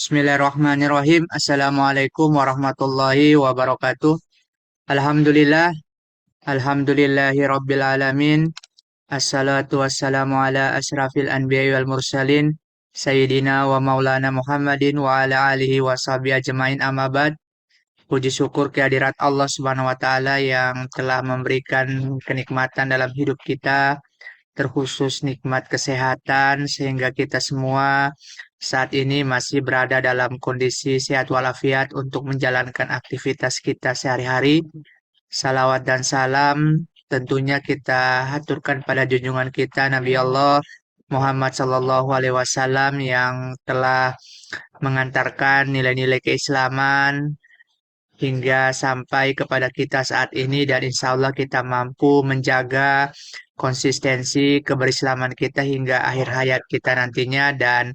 Bismillahirrahmanirrahim. Assalamualaikum warahmatullahi wabarakatuh. Alhamdulillah, alhamdulillahi rabbil alamin. Assalatu wassalamu ala asrafil anbiya wal mursalin. Sayyidina wa maulana Muhammadin wa ala alihi wa sahbihi ajmain amma ba'd. Puji syukur kehadirat Allah Subhanahu wa taala yang telah memberikan kenikmatan dalam hidup kita, terkhusus nikmat kesehatan sehingga kita semua saat ini masih berada dalam kondisi sehat walafiat untuk menjalankan aktivitas kita sehari-hari. Salawat dan salam tentunya kita haturkan pada junjungan kita Nabi Allah Muhammad Sallallahu Alaihi Wasallam yang telah mengantarkan nilai-nilai keislaman hingga sampai kepada kita saat ini, dan insya Allah kita mampu menjaga konsistensi keberislaman kita hingga akhir hayat kita nantinya, dan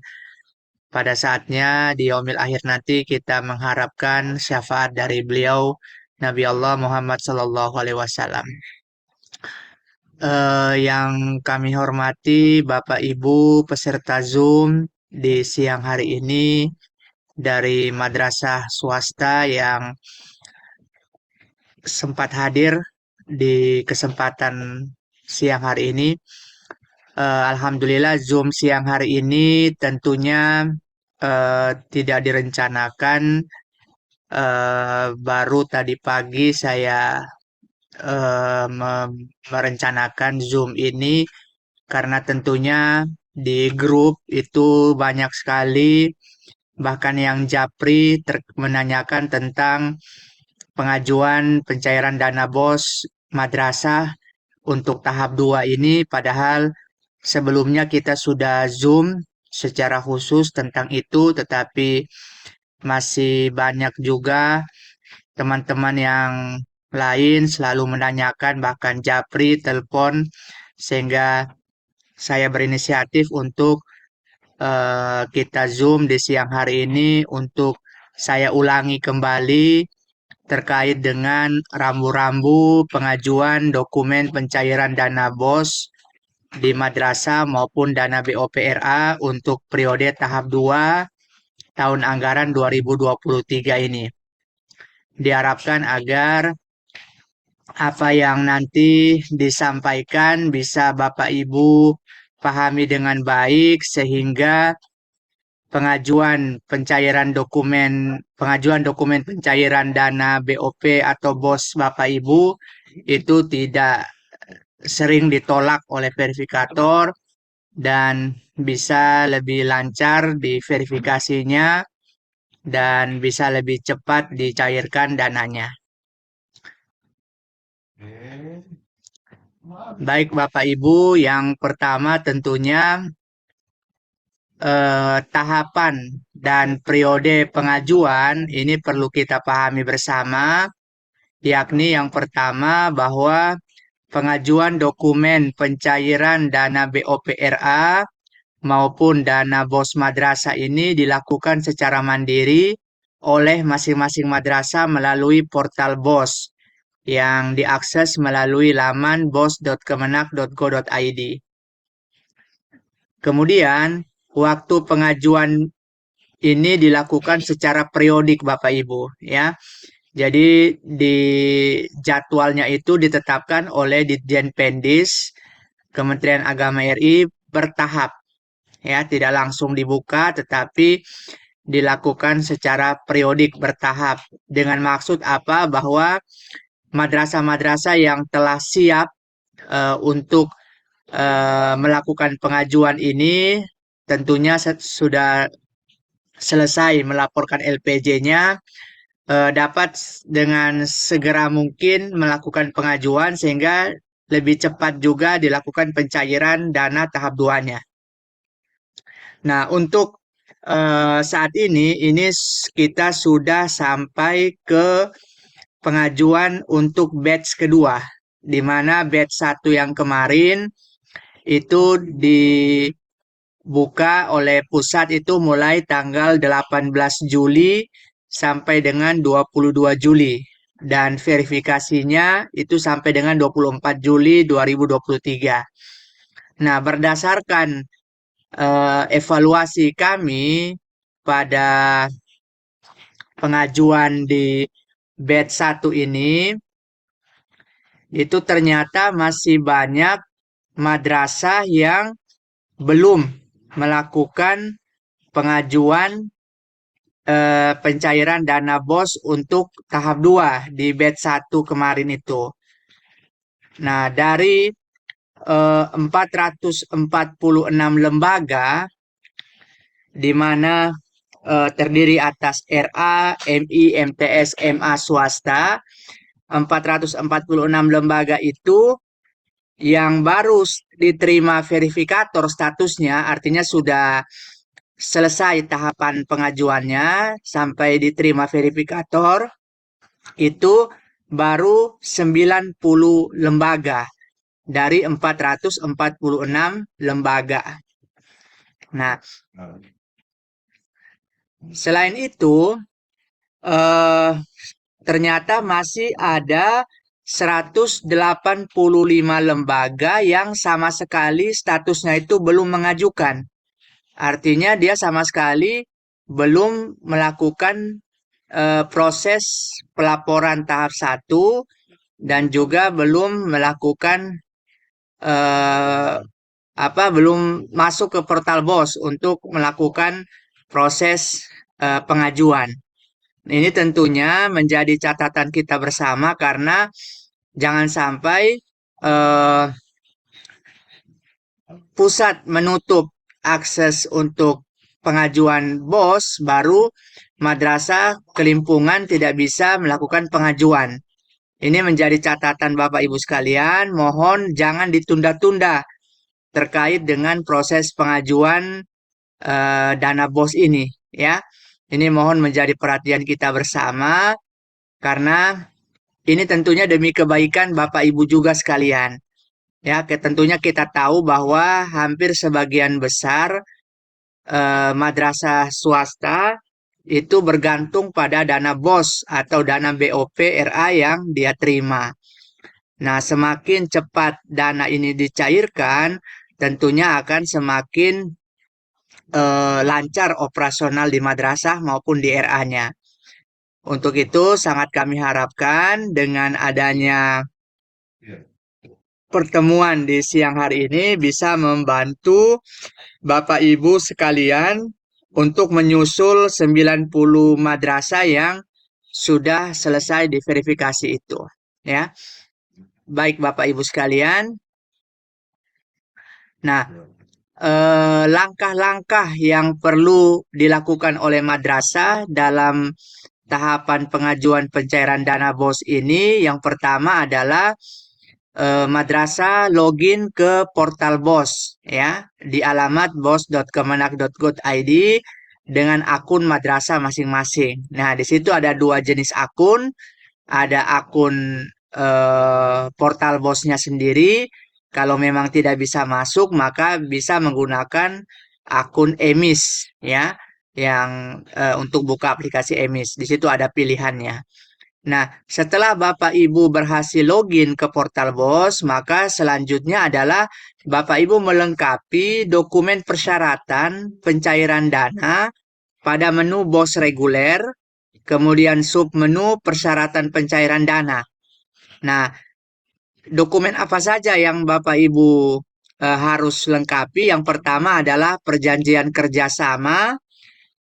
pada saatnya di yaumil akhir nanti kita mengharapkan syafaat dari beliau Nabi Allah Muhammad Sallallahu Alaihi Wasallam. Yang kami hormati Bapak Ibu peserta Zoom di siang hari ini dari madrasah swasta yang sempat hadir di kesempatan siang hari ini. Alhamdulillah Zoom siang hari ini tentunya tidak direncanakan. Baru tadi pagi saya merencanakan Zoom ini karena tentunya di grup itu banyak sekali, bahkan yang japri menanyakan tentang pengajuan pencairan dana BOS madrasah untuk tahap 2 ini, padahal sebelumnya kita sudah Zoom secara khusus tentang itu, tetapi masih banyak juga teman-teman yang lain selalu menanyakan, bahkan japri, telepon, sehingga saya berinisiatif untuk kita Zoom di siang hari ini untuk saya ulangi kembali terkait dengan rambu-rambu pengajuan dokumen pencairan dana BOS di madrasah maupun dana BOPRA untuk periode tahap 2 tahun anggaran 2023 ini. Diharapkan agar apa yang nanti disampaikan bisa Bapak Ibu pahami dengan baik, sehingga pengajuan dokumen pencairan dana BOP atau BOS Bapak Ibu itu tidak sering ditolak oleh verifikator dan bisa lebih lancar di verifikasinya dan bisa lebih cepat dicairkan dananya. Baik Bapak Ibu, yang pertama tentunya tahapan dan periode pengajuan ini perlu kita pahami bersama, yakni yang pertama bahwa pengajuan dokumen pencairan dana BOPRA maupun dana BOS madrasah ini dilakukan secara mandiri oleh masing-masing madrasah melalui portal BOS yang diakses melalui laman bos.kemenak.go.id. Kemudian, waktu pengajuan ini dilakukan secara periodik Bapak Ibu, ya. Jadi di jadwalnya itu ditetapkan oleh Ditjen Pendis Kementerian Agama RI bertahap, ya, tidak langsung dibuka tetapi dilakukan secara periodik bertahap. Dengan maksud apa? Bahwa madrasah-madrasah yang telah siap untuk melakukan pengajuan ini tentunya sudah selesai melaporkan LPJ-nya, dapat dengan segera mungkin melakukan pengajuan sehingga lebih cepat juga dilakukan pencairan dana tahap 2-nya. Nah, untuk saat ini kita sudah sampai ke pengajuan untuk batch kedua, di mana batch 1 yang kemarin itu dibuka oleh pusat itu mulai tanggal 18 Juli sampai dengan 22 Juli. Dan verifikasinya itu sampai dengan 24 Juli 2023. Nah, berdasarkan evaluasi kami pada pengajuan di batch 1 ini, itu ternyata masih banyak madrasah yang belum melakukan pengajuan pencairan dana BOS untuk tahap 2 di batch 1 kemarin itu. Nah, dari 446 lembaga di mana terdiri atas RA, MI, MTS, MA swasta, 446 lembaga itu yang baru diterima verifikator statusnya, artinya sudah selesai tahapan pengajuannya sampai diterima verifikator, itu baru 90 lembaga dari 446 lembaga. Nah, selain itu, ternyata masih ada 185 lembaga yang sama sekali statusnya itu belum mengajukan. Artinya dia sama sekali belum melakukan proses pelaporan tahap 1 dan juga belum melakukan belum masuk ke portal BOS untuk melakukan proses pengajuan. Ini tentunya menjadi catatan kita bersama karena jangan sampai pusat menutup akses untuk pengajuan BOS, baru madrasah kelimpungan tidak bisa melakukan pengajuan. Ini menjadi catatan Bapak Ibu sekalian, mohon jangan ditunda-tunda terkait dengan proses pengajuan dana BOS ini, ya. Ini mohon menjadi perhatian kita bersama karena ini tentunya demi kebaikan Bapak Ibu juga sekalian. Ya, tentunya kita tahu bahwa hampir sebagian besar madrasah swasta itu bergantung pada dana BOS atau dana BOP RA yang dia terima. Nah, semakin cepat dana ini dicairkan, tentunya akan semakin lancar operasional di madrasah maupun di RA-nya. Untuk itu sangat kami harapkan dengan adanya pertemuan di siang hari ini bisa membantu Bapak Ibu sekalian untuk menyusul 90 madrasah yang sudah selesai diverifikasi itu, ya. Baik Bapak Ibu sekalian. Nah, langkah-langkah yang perlu dilakukan oleh madrasah dalam tahapan pengajuan pencairan dana BOS ini, yang pertama adalah madrasah login ke portal BOS, ya, di alamat bos.kemenak.go.id dengan akun madrasah masing-masing. Nah, di situ ada dua jenis akun, ada akun portal BOS-nya sendiri. Kalau memang tidak bisa masuk, maka bisa menggunakan akun EMIS, ya, yang untuk buka aplikasi EMIS. Di situ ada pilihannya. Nah, setelah Bapak Ibu berhasil login ke portal BOS, maka selanjutnya adalah Bapak Ibu melengkapi dokumen persyaratan pencairan dana pada menu BOS reguler, kemudian submenu persyaratan pencairan dana. Nah, dokumen apa saja yang Bapak Ibu harus lengkapi? Yang pertama adalah perjanjian kerjasama,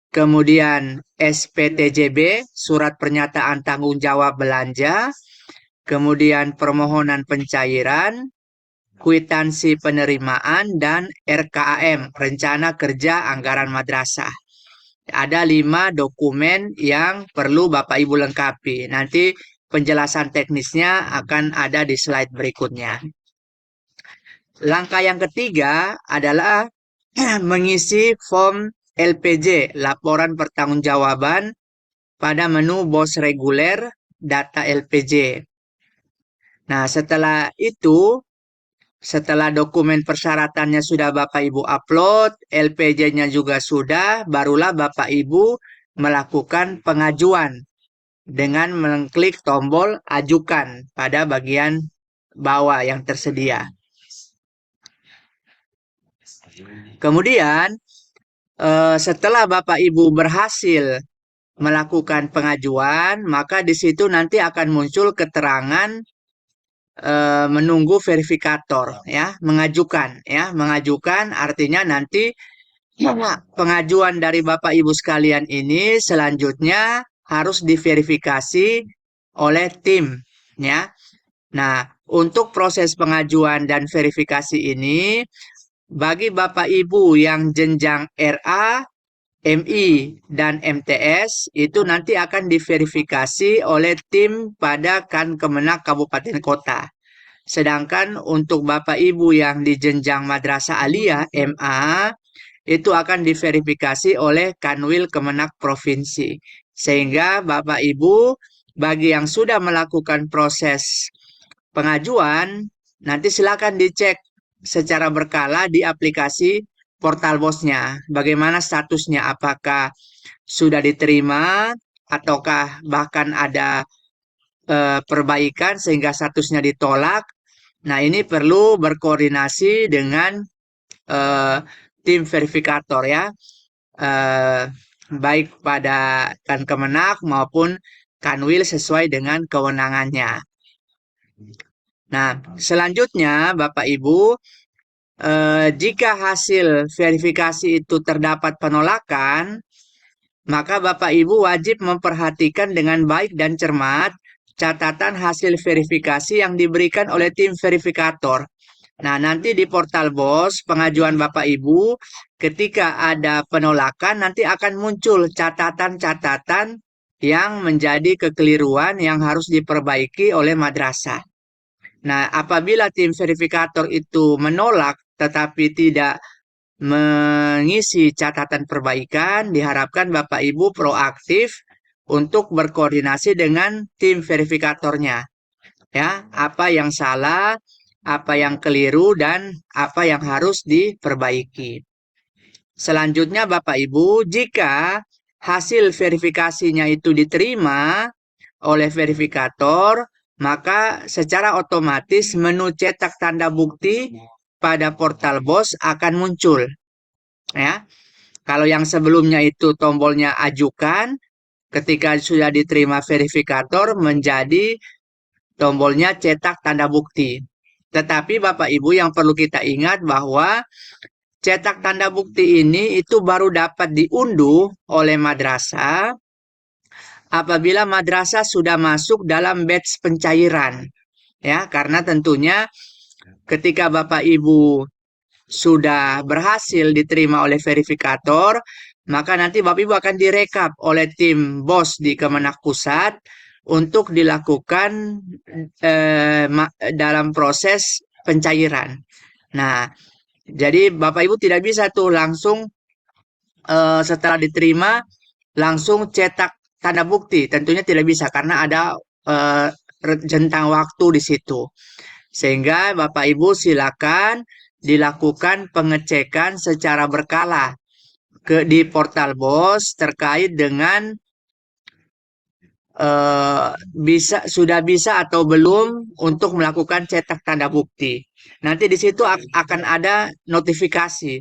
kemudian SPTJB, surat pernyataan tanggung jawab belanja, kemudian permohonan pencairan, kwitansi penerimaan, dan RKAM, rencana kerja anggaran madrasah. Ada 5 dokumen yang perlu Bapak Ibu lengkapi. Nanti penjelasan teknisnya akan ada di slide berikutnya. Langkah yang ketiga adalah mengisi form LPJ, laporan pertanggungjawaban, pada menu BOS reguler, data LPJ. Nah, setelah itu, setelah dokumen persyaratannya sudah Bapak Ibu upload, LPJ-nya juga sudah, barulah Bapak Ibu melakukan pengajuan dengan mengklik tombol ajukan pada bagian bawah yang tersedia. Kemudian setelah Bapak Ibu berhasil melakukan pengajuan, maka di situ nanti akan muncul keterangan menunggu verifikator ya, mengajukan artinya nanti pengajuan dari Bapak Ibu sekalian ini selanjutnya harus diverifikasi oleh tim ya. Nah, untuk proses pengajuan dan verifikasi ini bagi Bapak Ibu yang jenjang RA, MI, dan MTS itu nanti akan diverifikasi oleh tim pada Kemenak Kabupaten Kota. Sedangkan untuk Bapak Ibu yang di jenjang Madrasah Aliyah MA itu akan diverifikasi oleh Kanwil Kemenak Provinsi. Sehingga Bapak Ibu bagi yang sudah melakukan proses pengajuan nanti silakan dicek secara berkala di aplikasi portal bosnya. Bagaimana statusnya? Apakah sudah diterima ataukah bahkan ada perbaikan sehingga statusnya ditolak. Nah, ini perlu berkoordinasi dengan eh, tim verifikator ya, eh, baik pada Kemenak maupun Kanwil sesuai dengan kewenangannya. Nah, selanjutnya Bapak Ibu, jika hasil verifikasi itu terdapat penolakan, maka Bapak Ibu wajib memperhatikan dengan baik dan cermat catatan hasil verifikasi yang diberikan oleh tim verifikator. Nah, nanti di portal BOS pengajuan Bapak Ibu, ketika ada penolakan, nanti akan muncul catatan-catatan yang menjadi kekeliruan yang harus diperbaiki oleh madrasah. Nah, apabila tim verifikator itu menolak tetapi tidak mengisi catatan perbaikan, diharapkan Bapak Ibu proaktif untuk berkoordinasi dengan tim verifikatornya. Ya, apa yang salah, apa yang keliru, dan apa yang harus diperbaiki. Selanjutnya Bapak Ibu, jika hasil verifikasinya itu diterima oleh verifikator, maka secara otomatis menu cetak tanda bukti pada portal BOS akan muncul. Ya, kalau yang sebelumnya itu tombolnya ajukan, ketika sudah diterima verifikator menjadi tombolnya cetak tanda bukti. Tetapi Bapak Ibu yang perlu kita ingat bahwa cetak tanda bukti ini itu baru dapat diunduh oleh madrasah apabila madrasah sudah masuk dalam batch pencairan. Ya, karena tentunya ketika Bapak Ibu sudah berhasil diterima oleh verifikator, maka nanti Bapak Ibu akan direkap oleh tim BOS di Kemenak Pusat untuk dilakukan dalam proses pencairan. Nah, jadi Bapak Ibu tidak bisa tuh langsung setelah diterima langsung cetak tanda bukti. Tentunya tidak bisa karena ada jentang waktu di situ. Sehingga Bapak Ibu silakan dilakukan pengecekan secara berkala di portal BOS terkait dengan sudah bisa atau belum untuk melakukan cetak tanda bukti. Nanti di situ akan ada notifikasi.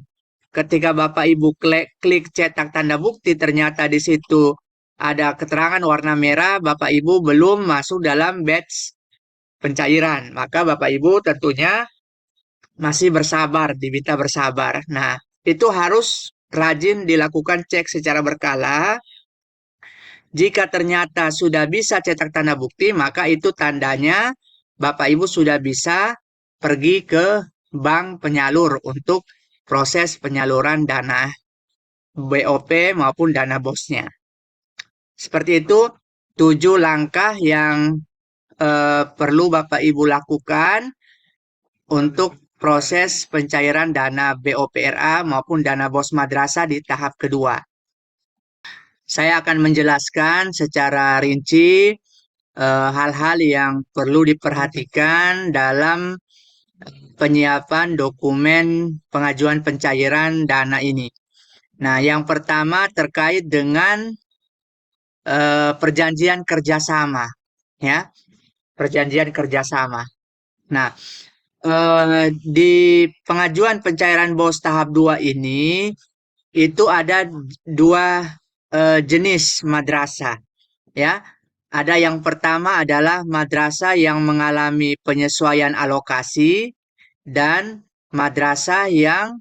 Ketika Bapak Ibu klik cetak tanda bukti, ternyata di situ ada keterangan warna merah, Bapak Ibu belum masuk dalam batch pencairan. Maka Bapak Ibu tentunya masih bersabar, diminta bersabar. Nah, itu harus rajin dilakukan cek secara berkala. Jika ternyata sudah bisa cetak tanda bukti, maka itu tandanya Bapak Ibu sudah bisa pergi ke bank penyalur untuk proses penyaluran dana BOP maupun dana bosnya. Seperti itu 7 langkah yang perlu Bapak Ibu lakukan untuk proses pencairan dana BOPRA maupun dana bos madrasah di tahap kedua. Saya akan menjelaskan secara rinci hal-hal yang perlu diperhatikan dalam penyiapan dokumen pengajuan pencairan dana ini. Nah, yang pertama terkait dengan perjanjian kerjasama, ya, perjanjian kerjasama. Nah, di pengajuan pencairan BOS tahap 2 ini itu ada dua jenis madrasah, ya. Ada yang pertama adalah madrasah yang mengalami penyesuaian alokasi dan madrasah yang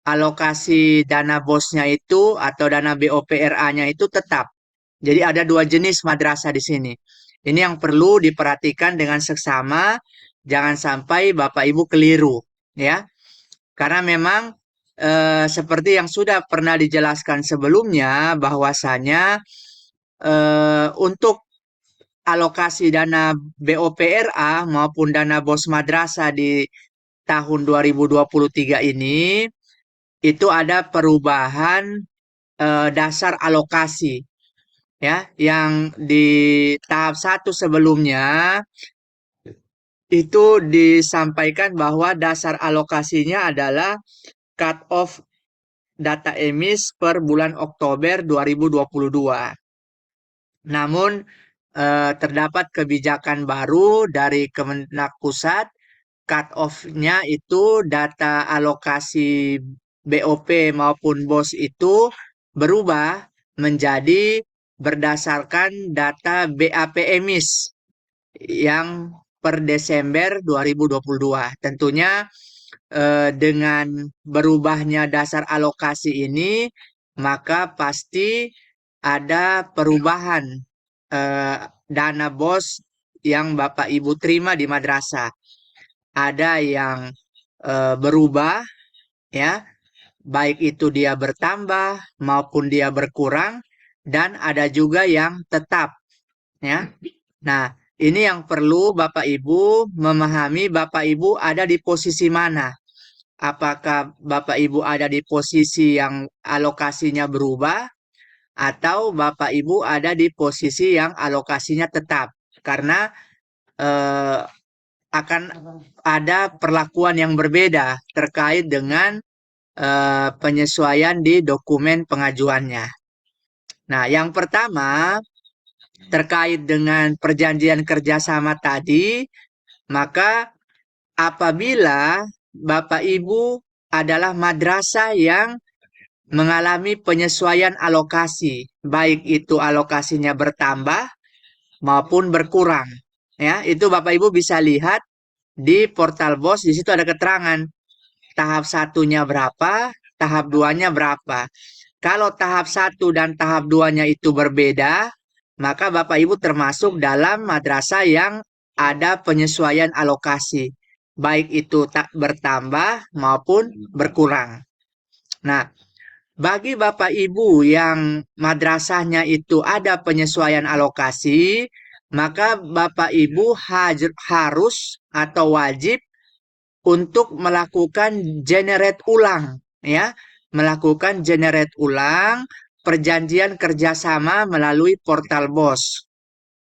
alokasi dana bosnya itu atau dana BOPRA-nya itu tetap. Jadi ada dua jenis madrasah di sini. Ini yang perlu diperhatikan dengan seksama, jangan sampai Bapak Ibu keliru, ya. Karena memang seperti yang sudah pernah dijelaskan sebelumnya bahwasanya untuk alokasi dana BOPRA maupun dana bos madrasah di tahun 2023 ini itu ada perubahan dasar alokasi, ya, yang di tahap satu sebelumnya itu disampaikan bahwa dasar alokasinya adalah cut off data emis per bulan Oktober 2022. Namun terdapat kebijakan baru dari Kemenak Pusat, cut off-nya itu data alokasi BOP maupun BOS itu berubah menjadi berdasarkan data BAP emis yang per Desember 2022. Tentunya dengan berubahnya dasar alokasi ini, maka pasti ada perubahan eh, dana bos yang Bapak Ibu terima di madrasah. Ada yang berubah, ya, baik itu dia bertambah maupun dia berkurang, dan ada juga yang tetap, ya. Nah, ini yang perlu Bapak Ibu memahami Bapak Ibu ada di posisi mana. Apakah Bapak Ibu ada di posisi yang alokasinya berubah atau Bapak Ibu ada di posisi yang alokasinya tetap. Karena eh, akan ada perlakuan yang berbeda terkait dengan penyesuaian di dokumen pengajuannya. Nah, yang pertama terkait dengan perjanjian kerjasama tadi, maka apabila Bapak Ibu adalah madrasah yang mengalami penyesuaian alokasi, baik itu alokasinya bertambah maupun berkurang. Ya, itu Bapak Ibu bisa lihat di portal BOS, di situ ada keterangan tahap satunya berapa, tahap duanya berapa. Kalau tahap satu dan tahap duanya itu berbeda, maka Bapak Ibu termasuk dalam madrasah yang ada penyesuaian alokasi, baik itu tak bertambah maupun berkurang. Nah, bagi Bapak Ibu yang madrasahnya itu ada penyesuaian alokasi, maka Bapak Ibu harus atau wajib untuk melakukan generate ulang, ya, melakukan generate ulang perjanjian kerjasama melalui portal BOS.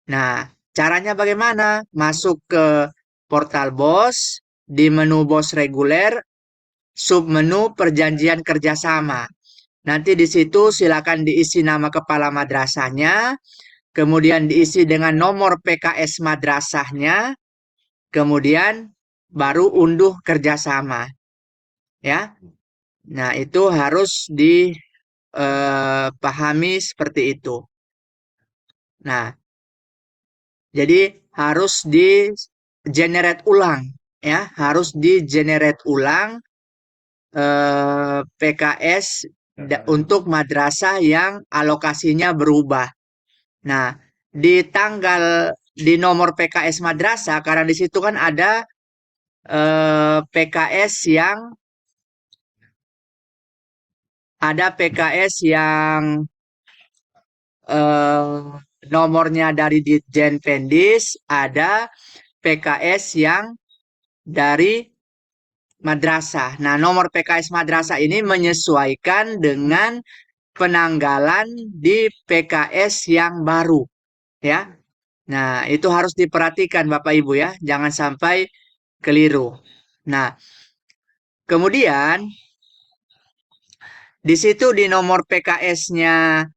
Nah, caranya bagaimana? Masuk ke portal BOS, di menu BOS reguler, submenu perjanjian kerjasama. Nanti di situ silakan diisi nama kepala madrasahnya, kemudian diisi dengan nomor PKS madrasahnya, kemudian baru unduh kerjasama, ya. Nah, itu harus dipahami seperti itu. Nah, jadi harus di generate ulang, ya, harus di generate ulang PKS untuk madrasah yang alokasinya berubah. Nah, di nomor PKS madrasah, karena di situ kan ada PKS yang eh, nomornya dari Ditjen Pendis, ada PKS yang dari madrasah. Nah, nomor PKS madrasah ini menyesuaikan dengan penanggalan di PKS yang baru, ya. Nah, itu harus diperhatikan Bapak Ibu, ya, jangan sampai keliru. Nah, kemudian di situ di nomor PKS-nya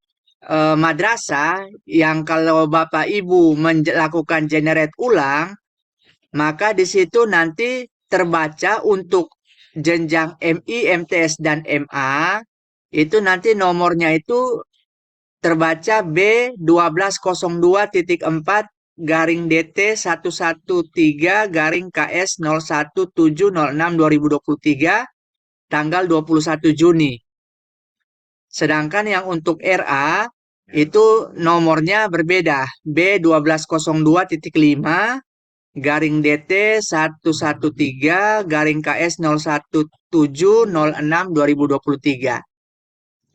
madrasah yang kalau Bapak Ibu melakukan generate ulang, maka di situ nanti terbaca untuk jenjang MI, MTS, dan MA itu nanti nomornya itu terbaca B1202.4 garing DT 113 garing KS 017006 2023 tanggal 21 Juni. Sedangkan yang untuk RA itu nomornya berbeda. B1202.5 garing DT 113 garing KS 017006 2023.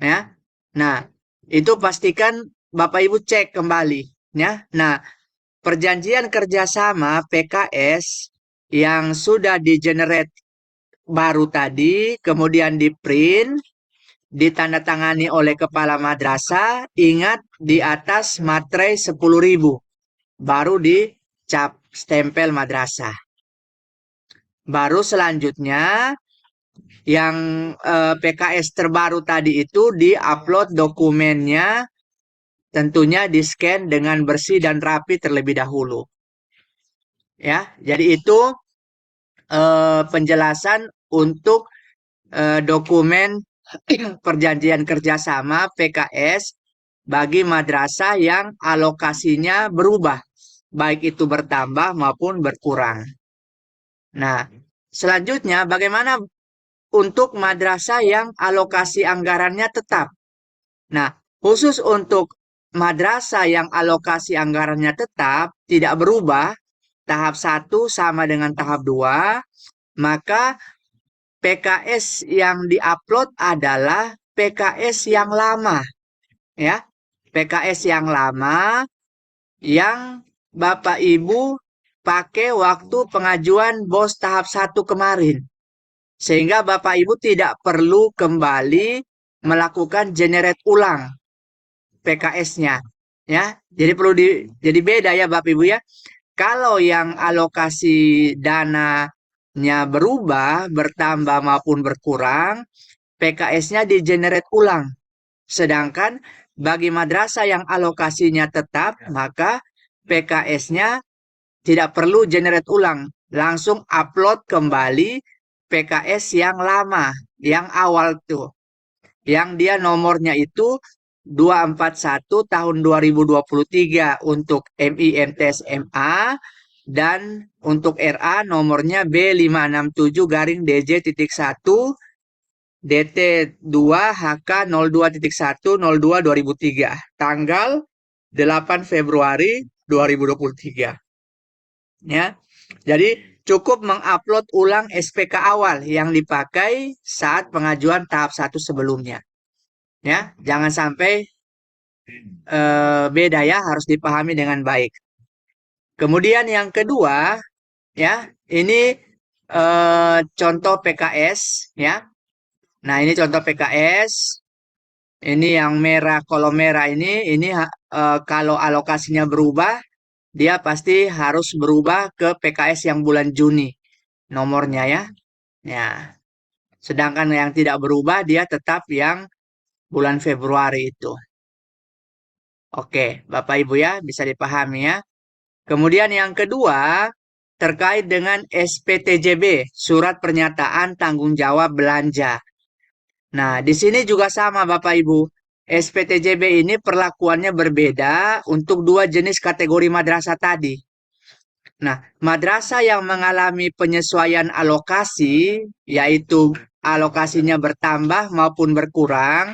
Ya. Nah, itu pastikan Bapak Ibu cek kembali ya. Nah, perjanjian kerjasama PKS yang sudah di-generate baru tadi, kemudian di-print, ditandatangani oleh kepala madrasah, ingat di atas materai 10.000, baru dicap stempel madrasah. Baru selanjutnya yang PKS terbaru tadi itu di-upload dokumennya, tentunya di-scan dengan bersih dan rapi terlebih dahulu. Ya, jadi itu penjelasan untuk dokumen perjanjian kerjasama PKS bagi madrasah yang alokasinya berubah, baik itu bertambah maupun berkurang. Nah, selanjutnya bagaimana untuk madrasah yang alokasi anggarannya tetap? Nah, khusus untuk madrasah yang alokasi anggarannya tetap, tidak berubah, tahap 1 sama dengan tahap 2, maka PKS yang diupload adalah PKS yang lama, ya. PKS yang lama yang Bapak Ibu pakai waktu pengajuan BOS tahap 1 kemarin. Sehingga Bapak Ibu tidak perlu kembali melakukan generate ulang PKS-nya, ya. Jadi beda ya Bapak Ibu ya. Kalau yang alokasi dananya berubah, bertambah maupun berkurang, PKS-nya di-generate ulang. Sedangkan bagi madrasah yang alokasinya tetap, maka PKS-nya tidak perlu generate ulang. Langsung upload kembali PKS yang lama, yang awal tuh. Yang dia nomornya itu 241 tahun 2023 untuk MIMTS MA, dan untuk RA nomornya B567 garing DJ.1 DT2 HK 02.102 2003 tanggal 8 Februari 2023. Ya. Jadi cukup mengupload ulang SPK awal yang dipakai saat pengajuan tahap 1 sebelumnya. Ya, jangan sampai beda ya, harus dipahami dengan baik. Kemudian yang kedua, ya, ini contoh PKS ya. Nah, ini contoh PKS. Ini yang merah, kolom merah ini kalau alokasinya berubah, dia pasti harus berubah ke PKS yang bulan Juni nomornya ya. Ya. Sedangkan yang tidak berubah dia tetap yang bulan Februari itu. Oke, Bapak Ibu ya, bisa dipahami ya. Kemudian yang kedua, terkait dengan SPTJB, Surat Pernyataan Tanggung Jawab Belanja. Nah, di sini juga sama Bapak Ibu. SPTJB ini perlakuannya berbeda untuk dua jenis kategori madrasah tadi. Nah, madrasah yang mengalami penyesuaian alokasi, yaitu alokasinya bertambah maupun berkurang,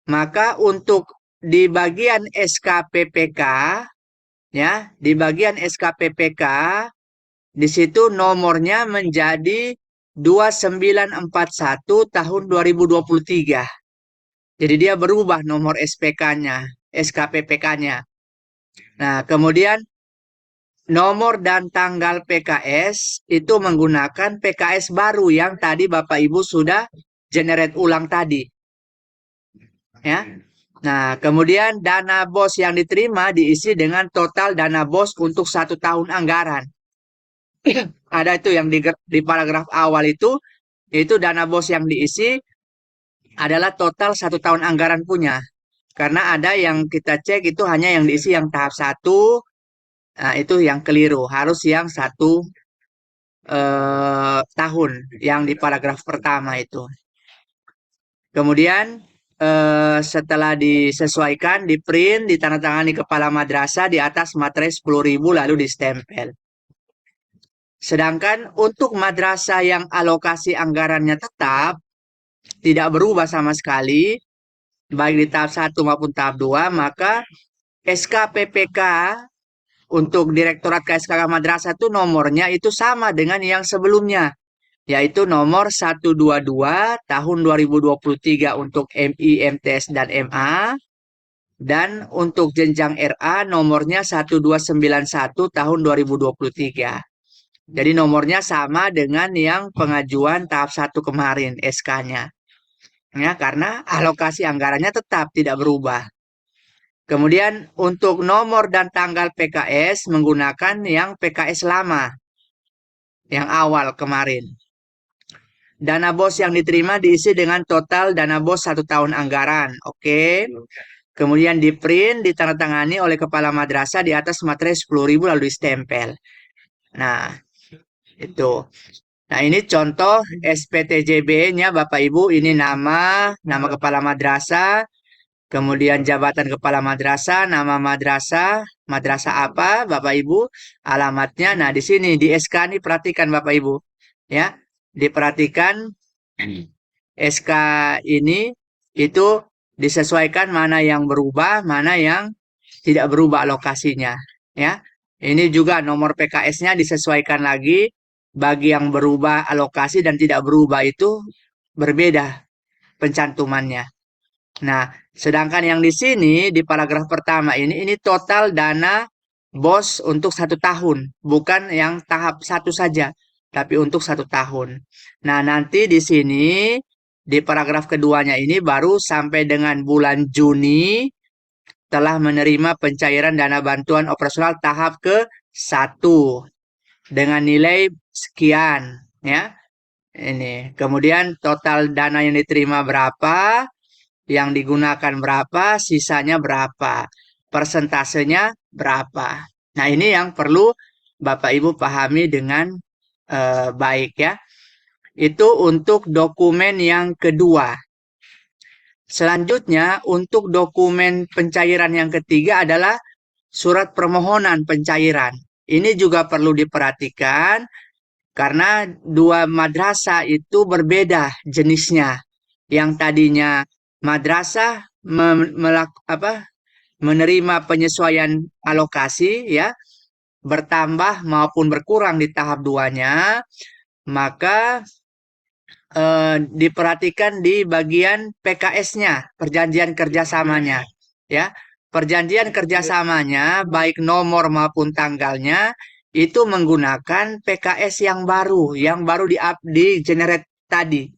maka untuk di bagian SKPPK, ya, di bagian SKPPK, di situ nomornya menjadi 2941 tahun 2023. Jadi dia berubah nomor SPK-nya, SKPPK-nya. Nah, kemudian nomor dan tanggal PKS itu menggunakan PKS baru yang tadi Bapak Ibu sudah generate ulang tadi. Ya. Nah, kemudian dana BOS yang diterima diisi dengan total dana BOS untuk 1 tahun anggaran. Ada itu yang di paragraf awal itu dana BOS yang diisi adalah total 1 tahun anggaran punya. Karena ada yang kita cek itu hanya yang diisi yang tahap 1, nah itu yang keliru. Harus yang 1 tahun yang di paragraf pertama itu. Kemudian setelah disesuaikan, di print, ditandatangani kepala madrasah di atas materai 10.000 lalu distempel. Sedangkan untuk madrasah yang alokasi anggarannya tetap, tidak berubah sama sekali, baik di tahap 1 maupun tahap 2, maka SKPPK untuk Direktorat KSKK Madrasah itu nomornya itu sama dengan yang sebelumnya, yaitu nomor 122 tahun 2023 untuk MI, MTS, dan MA, dan untuk jenjang RA nomornya 1291 tahun 2023. Jadi nomornya sama dengan yang pengajuan tahap 1 kemarin SK-nya. Ya, karena alokasi anggarannya tetap tidak berubah. Kemudian untuk nomor dan tanggal PKS menggunakan yang PKS lama, yang awal kemarin. Dana BOS yang diterima diisi dengan total dana BOS 1 tahun anggaran. Oke. Kemudian di print, ditandatangani oleh kepala madrasah di atas materai 10.000 lalu distempel. Nah, itu. Nah, ini contoh SPTJB-nya Bapak Ibu. Ini nama kepala madrasah, kemudian jabatan kepala madrasah, nama madrasah, madrasah apa Bapak Ibu, alamatnya. Nah, di sini di SK ini perhatikan Bapak Ibu. Ya, diperhatikan SK ini itu disesuaikan mana yang berubah, mana yang tidak berubah alokasinya. Ya, ini juga nomor PKS-nya disesuaikan lagi. Bagi yang berubah alokasi dan tidak berubah itu berbeda pencantumannya. Nah, sedangkan yang di sini di paragraf pertama ini total dana BOS untuk 1 tahun, bukan yang tahap 1 saja, tapi untuk 1 tahun. Nah, nanti di sini di paragraf keduanya ini baru sampai dengan bulan Juni telah menerima pencairan dana bantuan operasional tahap ke-1 dengan nilai sekian, ya. Ini. Kemudian total dana yang diterima berapa, yang digunakan berapa, sisanya berapa, persentasenya berapa. Nah, ini yang perlu Bapak Ibu pahami dengan baik, ya. Itu untuk dokumen yang kedua. Selanjutnya, untuk dokumen pencairan yang ketiga adalah surat permohonan pencairan. Ini juga perlu diperhatikan karena dua madrasah itu berbeda jenisnya. Yang tadinya madrasah menerima penyesuaian alokasi, ya, bertambah maupun berkurang di tahap 2-nya, maka diperhatikan di bagian PKS-nya, perjanjian kerjasamanya, ya. Perjanjian kerjasamanya, baik nomor maupun tanggalnya, itu menggunakan PKS yang baru di generate tadi.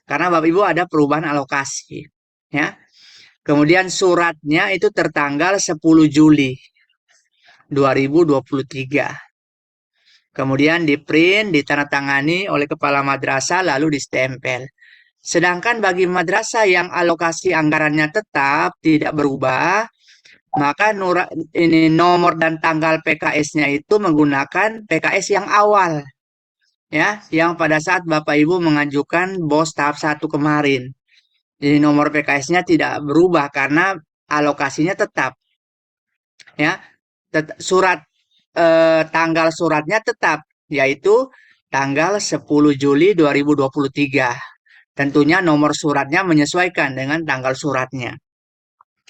Karena Bapak Ibu ada perubahan alokasi, ya. Kemudian suratnya itu tertanggal 10 Juli 2023. Kemudian di print, ditandatangani oleh kepala madrasah lalu distempel. Sedangkan bagi madrasah yang alokasi anggarannya tetap tidak berubah, maka ini nomor dan tanggal PKS-nya itu menggunakan PKS yang awal, ya, yang pada saat Bapak Ibu mengajukan BOS tahap 1 kemarin. Jadi nomor PKS-nya tidak berubah karena alokasinya tetap, ya. Surat tanggal suratnya tetap, yaitu tanggal 10 Juli 2023. Tentunya nomor suratnya menyesuaikan dengan tanggal suratnya,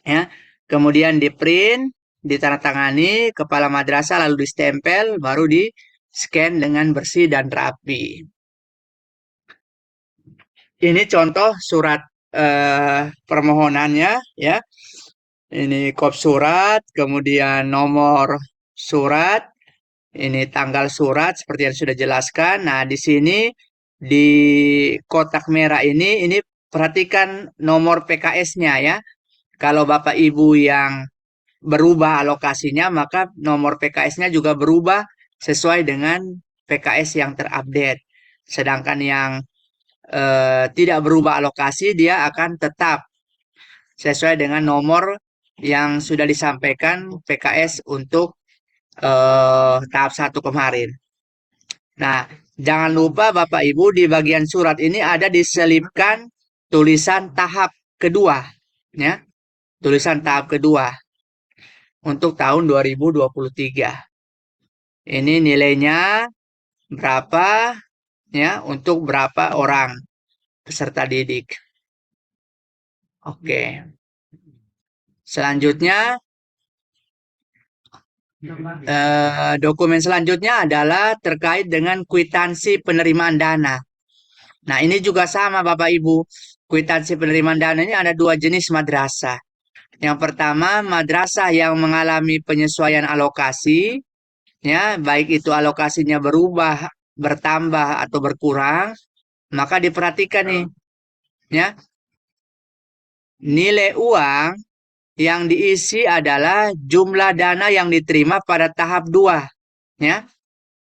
ya. Kemudian di print, ditandatangani kepala madrasah lalu distempel, baru di scan dengan bersih dan rapi. Ini contoh surat permohonannya, ya. Ini kop surat, kemudian nomor surat, ini tanggal surat seperti yang sudah jelaskan. Nah, di sini di kotak merah ini perhatikan nomor PKS-nya, ya. Kalau Bapak Ibu yang berubah alokasinya, maka nomor PKS-nya juga berubah sesuai dengan PKS yang terupdate. Sedangkan yang tidak berubah alokasi, dia akan tetap sesuai dengan nomor yang sudah disampaikan PKS untuk tahap 1 kemarin. Nah, jangan lupa Bapak Ibu di bagian surat ini ada diselipkan tulisan tahap kedua, ya. Tulisan tahap kedua untuk tahun 2023. Ini nilainya berapa, ya, untuk berapa orang peserta didik. Oke. Selanjutnya, dokumen selanjutnya adalah terkait dengan kwitansi penerimaan dana. Nah, ini juga sama Bapak Ibu. Kwitansi penerimaan dana ini ada dua jenis madrasah. Yang pertama, madrasah yang mengalami penyesuaian alokasi, ya, baik itu alokasinya berubah, bertambah atau berkurang, maka diperhatikan nih, ya. Nilai uang yang diisi adalah jumlah dana yang diterima pada tahap 2, ya.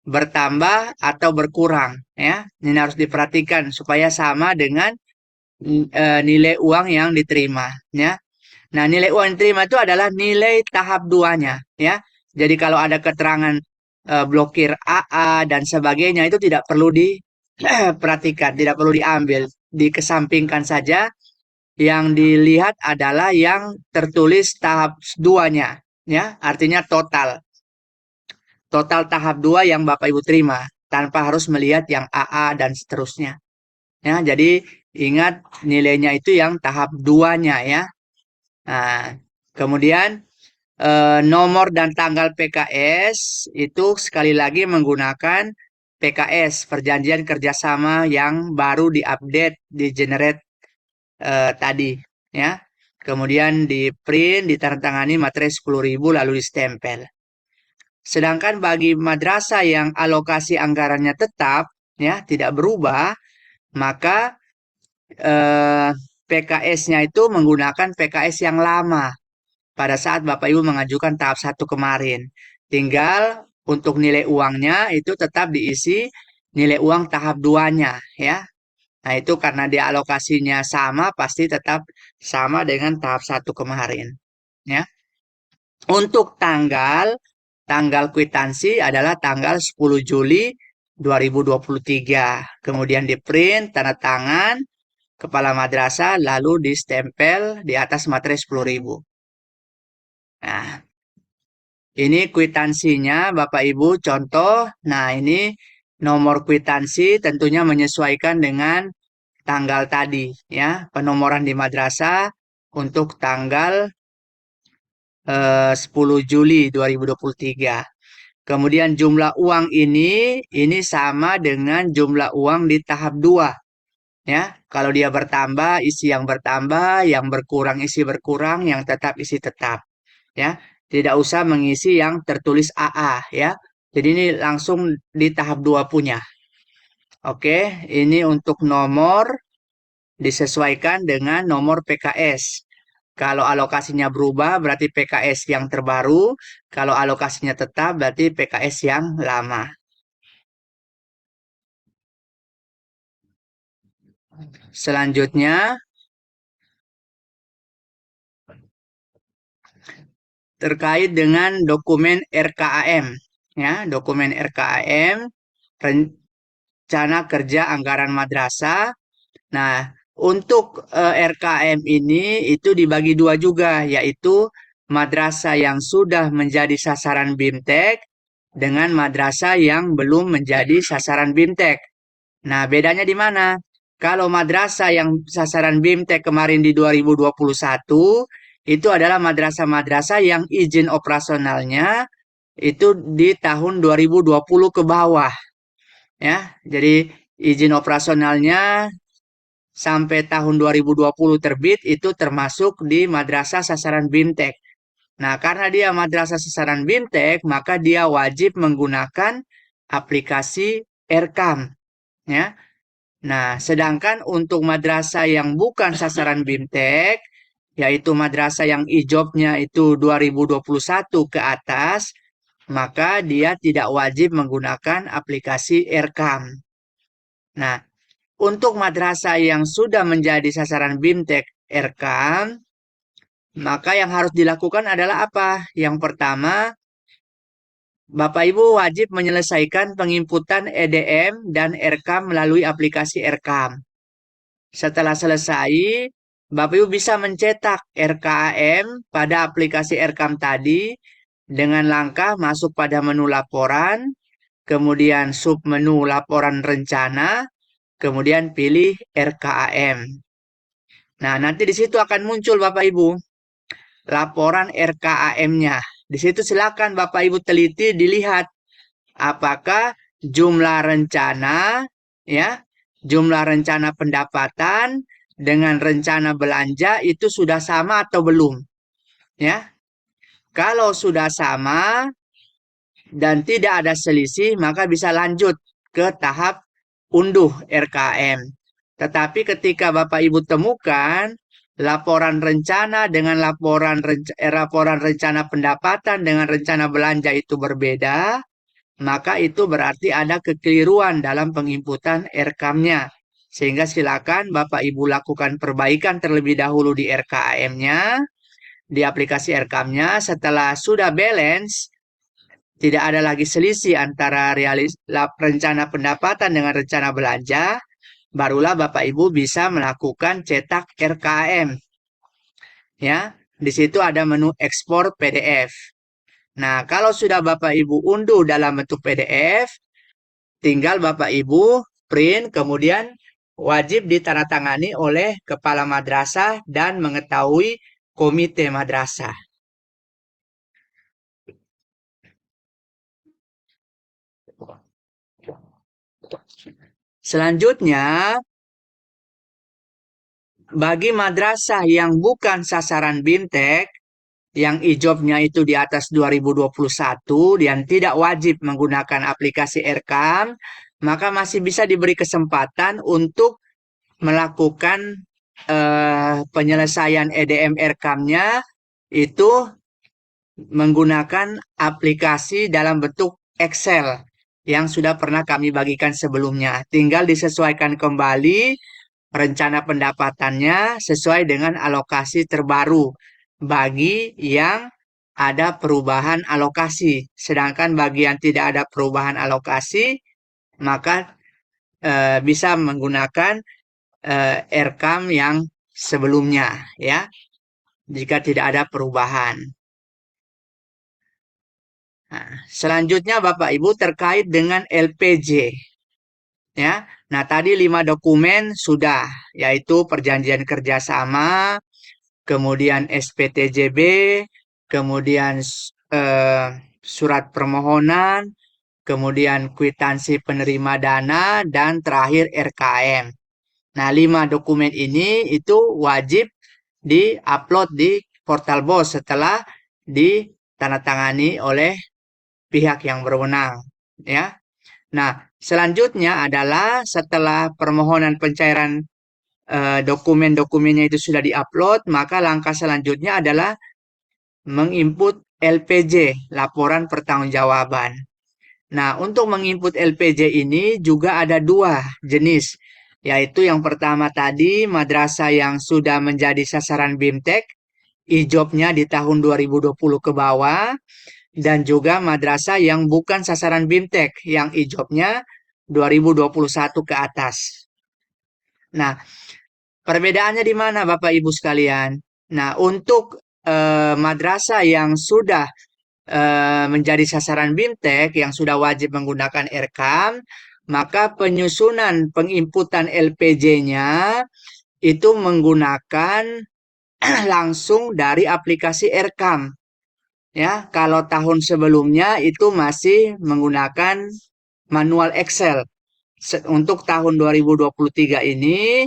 Bertambah atau berkurang, ya. Ini harus diperhatikan supaya sama dengan nilai uang yang diterima, ya. Nah, nilai uang yang diterima itu adalah nilai tahap 2-nya, ya. Jadi kalau ada keterangan blokir AA dan sebagainya itu tidak perlu diperhatikan, tidak perlu diambil, dikesampingkan saja. Yang dilihat adalah yang tertulis tahap 2-nya, ya. Artinya total tahap 2 yang Bapak Ibu terima tanpa harus melihat yang AA dan seterusnya. Ya, jadi ingat nilainya itu yang tahap 2-nya, ya. Nah, kemudian nomor dan tanggal PKS itu sekali lagi menggunakan PKS, perjanjian kerjasama yang baru diupdate, di generate tadi, ya. Kemudian di print, ditandatangani materai 10.000 lalu distempel. Sedangkan bagi madrasah yang alokasi anggarannya tetap, ya, tidak berubah, maka PKS-nya itu menggunakan PKS yang lama pada saat Bapak Ibu mengajukan tahap 1 kemarin. Tinggal untuk nilai uangnya itu tetap diisi nilai uang tahap 2-nya, ya. Nah, itu karena dia alokasinya sama, pasti tetap sama dengan tahap 1 kemarin, ya. Untuk tanggal kwitansi adalah tanggal 10 Juli 2023. Kemudian di print, tanda tangan kepala madrasah, lalu distempel di atas materai 10.000. Nah, ini kwitansinya Bapak Ibu contoh. Nah, ini nomor kwitansi tentunya menyesuaikan dengan tanggal tadi, ya, penomoran di madrasah untuk tanggal 10 Juli 2023. Kemudian jumlah uang ini sama dengan jumlah uang di tahap 2, ya. Kalau dia bertambah, isi yang bertambah, yang berkurang isi berkurang, yang tetap isi tetap, ya. Tidak usah mengisi yang tertulis AA, ya. Jadi ini langsung di tahap 2 punya. Oke, ini untuk nomor disesuaikan dengan nomor PKS. Kalau alokasinya berubah berarti PKS yang terbaru, kalau alokasinya tetap berarti PKS yang lama. Selanjutnya terkait dengan dokumen RKAM, ya, dokumen RKAM, rencana kerja anggaran madrasah. Nah, untuk RKM ini itu dibagi dua juga, yaitu madrasah yang sudah menjadi sasaran BIMTEK dengan madrasah yang belum menjadi sasaran BIMTEK. Nah, bedanya di mana? Kalau madrasah yang sasaran BIMTEK kemarin di 2021, itu adalah madrasah-madrasah yang izin operasionalnya itu di tahun 2020 ke bawah. Ya, jadi izin operasionalnya sampai tahun 2020 terbit itu termasuk di madrasah sasaran BIMTEK. Nah, karena dia madrasah sasaran BIMTEK, maka dia wajib menggunakan aplikasi RKAM, ya. Nah, sedangkan untuk madrasah yang bukan sasaran BIMTEK, yaitu madrasah yang ijobnya itu 2021 ke atas, maka dia tidak wajib menggunakan aplikasi RKAM. Nah, untuk madrasah yang sudah menjadi sasaran BIMTEK RKAM, maka yang harus dilakukan adalah apa? Yang pertama, Bapak Ibu wajib menyelesaikan penginputan EDM dan RKAM melalui aplikasi RKAM. Setelah selesai, Bapak Ibu bisa mencetak RKAM pada aplikasi RKAM tadi dengan langkah masuk pada menu laporan, kemudian submenu laporan rencana, kemudian pilih RKAM. Nah, nanti di situ akan muncul Bapak Ibu laporan RKAM-nya. Di situ silakan Bapak Ibu teliti dilihat apakah jumlah rencana, ya, jumlah rencana pendapatan dengan rencana belanja itu sudah sama atau belum, ya. Kalau sudah sama dan tidak ada selisih, maka bisa lanjut ke tahap unduh RKM. Tetapi ketika Bapak Ibu temukan laporan rencana dengan laporan rencana pendapatan dengan rencana belanja itu berbeda, maka itu berarti ada kekeliruan dalam penginputan RKAM-nya. Sehingga silakan Bapak Ibu lakukan perbaikan terlebih dahulu di RKAM-nya, di aplikasi RKAM-nya. Setelah sudah balance, tidak ada lagi selisih antara rencana pendapatan dengan rencana belanja, barulah Bapak Ibu bisa melakukan cetak RKAM. Ya, di situ ada menu ekspor PDF. Nah, kalau sudah Bapak Ibu unduh dalam bentuk PDF, tinggal Bapak Ibu print, kemudian wajib ditandatangani oleh kepala madrasah dan mengetahui komite madrasah. Selanjutnya, bagi madrasah yang bukan sasaran BIMTEK, yang ijobnya itu di atas 2021 dan tidak wajib menggunakan aplikasi RKAM, maka masih bisa diberi kesempatan untuk melakukan penyelesaian EDM RKAM-nya itu menggunakan aplikasi dalam bentuk Excel yang sudah pernah kami bagikan sebelumnya. Tinggal disesuaikan kembali rencana pendapatannya sesuai dengan alokasi terbaru bagi yang ada perubahan alokasi. Sedangkan bagi yang tidak ada perubahan alokasi, maka bisa menggunakan RKAM yang sebelumnya, ya, jika tidak ada perubahan. Nah, selanjutnya Bapak Ibu terkait dengan LPJ, ya. Nah, tadi 5 dokumen sudah, yaitu perjanjian kerjasama, kemudian SPTJB, kemudian surat permohonan, kemudian kwitansi penerima dana, dan terakhir RKM. Nah, 5 dokumen ini itu wajib di-upload di portal BOS setelah ditandatangani oleh pihak yang berwenang, ya. Nah, selanjutnya adalah setelah permohonan pencairan dokumen-dokumennya itu sudah diupload, maka langkah selanjutnya adalah menginput LPJ, laporan pertanggungjawaban. Nah, untuk menginput LPJ ini juga ada 2 jenis, yaitu yang pertama tadi madrasah yang sudah menjadi sasaran BIMTEK, ijobnya di tahun 2020 ke bawah, dan juga madrasah yang bukan sasaran BIMTEK, yang ijobnya 2021 ke atas. Nah, perbedaannya di mana Bapak Ibu sekalian? Nah, untuk madrasah yang sudah menjadi sasaran BIMTEK, yang sudah wajib menggunakan RKAM, maka penyusunan penginputan LPJ-nya itu menggunakan langsung dari aplikasi RKAM. Ya, kalau tahun sebelumnya itu masih menggunakan manual Excel. Untuk tahun 2023 ini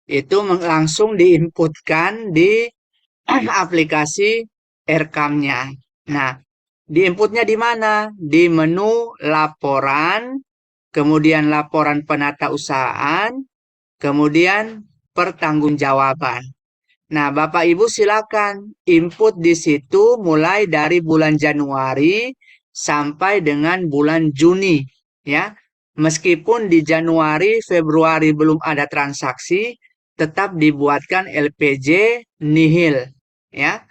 itu langsung diinputkan di aplikasi RKAM-nya. Nah, diinputnya di mana? Di menu laporan, kemudian laporan penata usahaan, kemudian pertanggungjawaban. Nah, Bapak Ibu silakan input di situ mulai dari bulan Januari sampai dengan bulan Juni, ya. Meskipun di Januari, Februari belum ada transaksi, tetap dibuatkan LPJ nihil, ya.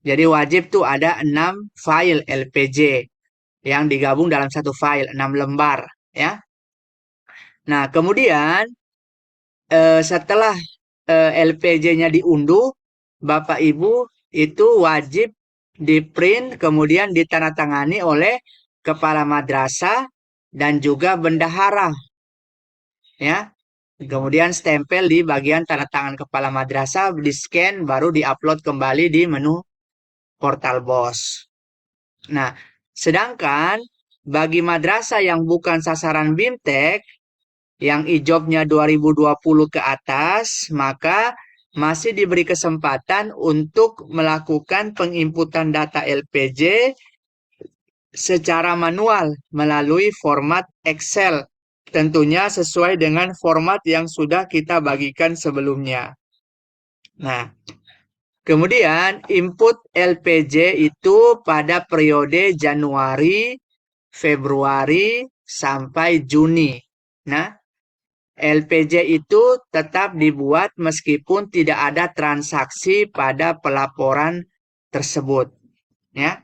Jadi wajib tuh ada 6 file LPJ yang digabung dalam satu file, 6 lembar, ya. Nah, kemudian setelah LPJ-nya diunduh, Bapak Ibu itu wajib di-print kemudian ditandatangani oleh kepala madrasah dan juga bendahara, ya. Kemudian stempel di bagian tanda tangan kepala madrasah, di-scan baru di-upload kembali di menu portal BOS. Nah, sedangkan bagi madrasah yang bukan sasaran BIMTEK yang ijobnya 2020 ke atas, maka masih diberi kesempatan untuk melakukan penginputan data LPJ secara manual melalui format Excel. Tentunya sesuai dengan format yang sudah kita bagikan sebelumnya. Nah, kemudian input LPJ itu pada periode Januari, Februari, sampai Juni. Nah, LPJ itu tetap dibuat meskipun tidak ada transaksi pada pelaporan tersebut. Ya.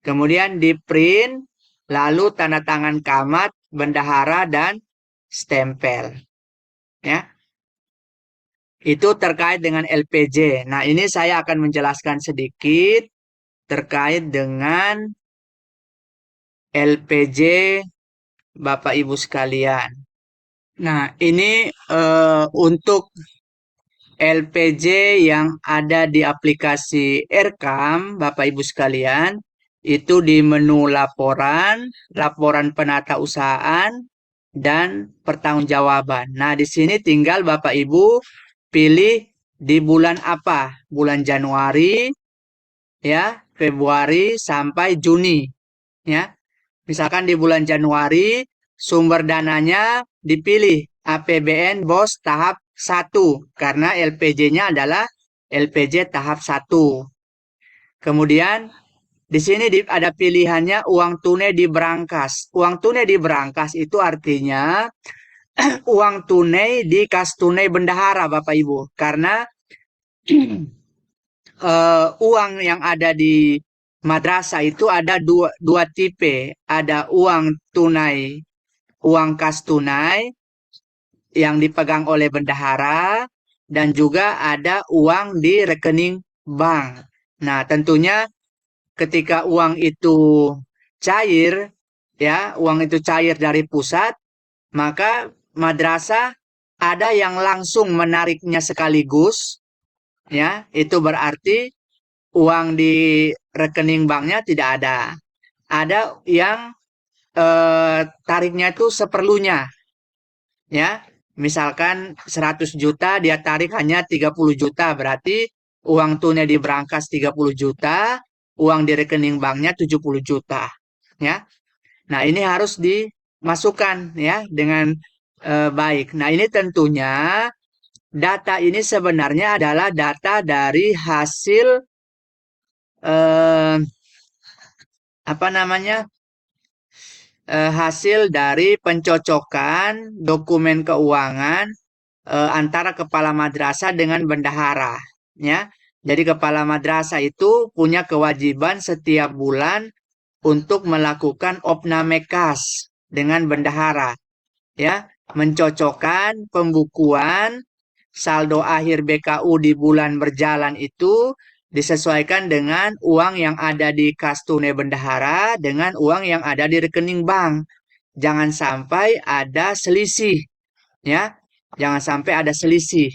Kemudian di print, lalu tanda tangan camat, bendahara, dan stempel. Ya. Itu terkait dengan LPJ. Nah, ini saya akan menjelaskan sedikit terkait dengan LPJ Bapak Ibu sekalian. Nah, ini untuk LPJ yang ada di aplikasi Eircam, Bapak Ibu sekalian, itu di menu laporan, laporan penata usahaan, dan pertanggungjawaban. Nah, di sini tinggal Bapak Ibu pilih di bulan apa? Bulan Januari, ya, Februari sampai Juni, ya. Misalkan di bulan Januari, sumber dananya dipilih APBN BOS tahap 1 karena LPJ-nya adalah LPJ tahap 1. Kemudian di sini ada pilihannya uang tunai di berangkas. Uang tunai di berangkas itu artinya uang tunai di kas tunai bendahara, Bapak Ibu. Karena uang yang ada di madrasah itu ada dua tipe. Ada uang tunai, uang kas tunai yang dipegang oleh bendahara, dan juga ada uang di rekening bank. Nah, tentunya ketika uang itu cair, ya, uang itu cair dari pusat, maka madrasah ada yang langsung menariknya sekaligus, ya, itu berarti uang di rekening banknya tidak ada. Ada yang tariknya itu seperlunya, ya. Misalkan 100 juta dia tarik hanya 30 juta, berarti uang tunai di berangkas 30 juta, uang di rekening banknya 70 juta, ya. Nah, ini harus dimasukkan ya dengan baik. Nah, ini tentunya data ini sebenarnya adalah data dari hasil eh, apa namanya? Hasil dari pencocokan dokumen keuangan antara kepala madrasah dengan bendahara, ya. Jadi kepala madrasah itu punya kewajiban setiap bulan untuk melakukan opnamekas dengan bendahara, ya, mencocokkan pembukuan saldo akhir BKU di bulan berjalan itu disesuaikan dengan uang yang ada di kas tunai bendahara dengan uang yang ada di rekening bank. Jangan sampai ada selisih, ya. Jangan sampai ada selisih,